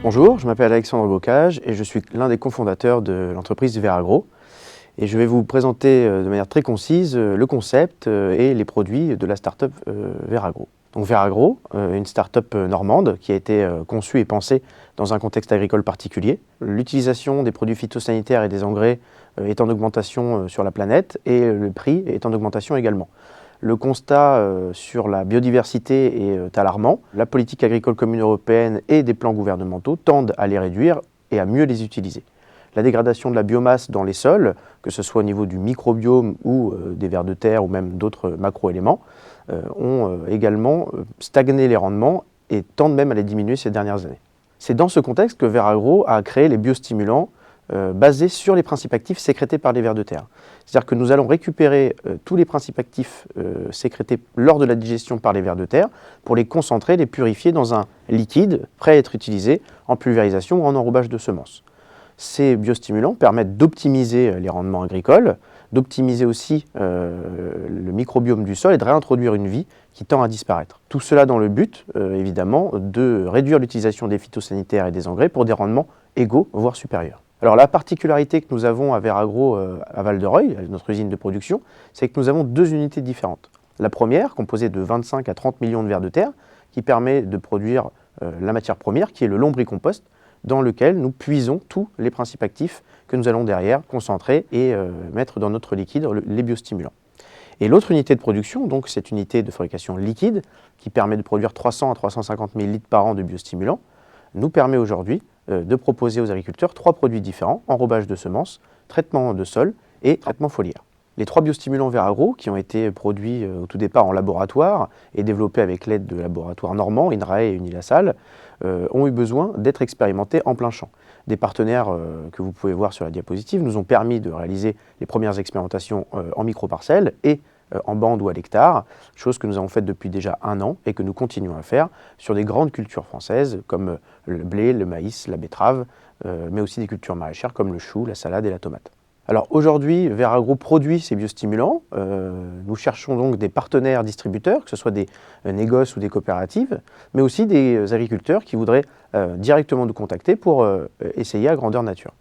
Bonjour, je m'appelle Alexandre Bocage et je suis l'un des cofondateurs de l'entreprise Veragro. Et je vais vous présenter de manière très concise le concept et les produits de la start-up Veragro. Donc Veragro, une start-up normande qui a été conçue et pensée dans un contexte agricole particulier. L'utilisation des produits phytosanitaires et des engrais est en augmentation sur la planète et le prix est en augmentation également. Le constat sur la biodiversité est alarmant. La politique agricole commune européenne et des plans gouvernementaux tendent à les réduire et à mieux les utiliser. La dégradation de la biomasse dans les sols, que ce soit au niveau du microbiome ou des vers de terre ou même d'autres macro-éléments, ont également stagné les rendements et tendent même à les diminuer ces dernières années. C'est dans ce contexte que Veragro a créé les biostimulants basés sur les principes actifs sécrétés par les vers de terre. C'est-à-dire que nous allons récupérer tous les principes actifs sécrétés lors de la digestion par les vers de terre pour les concentrer, les purifier dans un liquide prêt à être utilisé en pulvérisation ou en enrobage de semences. Ces biostimulants permettent d'optimiser les rendements agricoles, d'optimiser aussi le microbiome du sol et de réintroduire une vie qui tend à disparaître. Tout cela dans le but, évidemment, de réduire l'utilisation des phytosanitaires et des engrais pour des rendements égaux, voire supérieurs. Alors la particularité que nous avons à Veragro à Val-de-Reuil, notre usine de production, c'est que nous avons deux unités différentes. La première, composée de 25 à 30 millions de vers de terre, qui permet de produire la matière première, qui est le lombricompost, dans lequel nous puisons tous les principes actifs que nous allons derrière concentrer et mettre dans notre liquide, les biostimulants. Et l'autre unité de production, donc cette unité de fabrication liquide, qui permet de produire 300 à 350 000 litres par an de biostimulants, nous permet aujourd'hui de proposer aux agriculteurs trois produits différents, enrobage de semences, traitement de sol et traitement foliaire. Les trois biostimulants Veragro, qui ont été produits au tout départ en laboratoire et développés avec l'aide de laboratoires normands, INRAE et Unilassal, ont eu besoin d'être expérimentés en plein champ. Des partenaires que vous pouvez voir sur la diapositive nous ont permis de réaliser les premières expérimentations en micro-parcelles et en bande ou à l'hectare, chose que nous avons faite depuis déjà 1 an et que nous continuons à faire sur des grandes cultures françaises comme le blé, le maïs, la betterave, mais aussi des cultures maraîchères comme le chou, la salade et la tomate. Alors aujourd'hui, Veragro produit ces biostimulants. Nous cherchons donc des partenaires distributeurs, que ce soit des négoces ou des coopératives, mais aussi des agriculteurs qui voudraient directement nous contacter pour essayer à grandeur nature.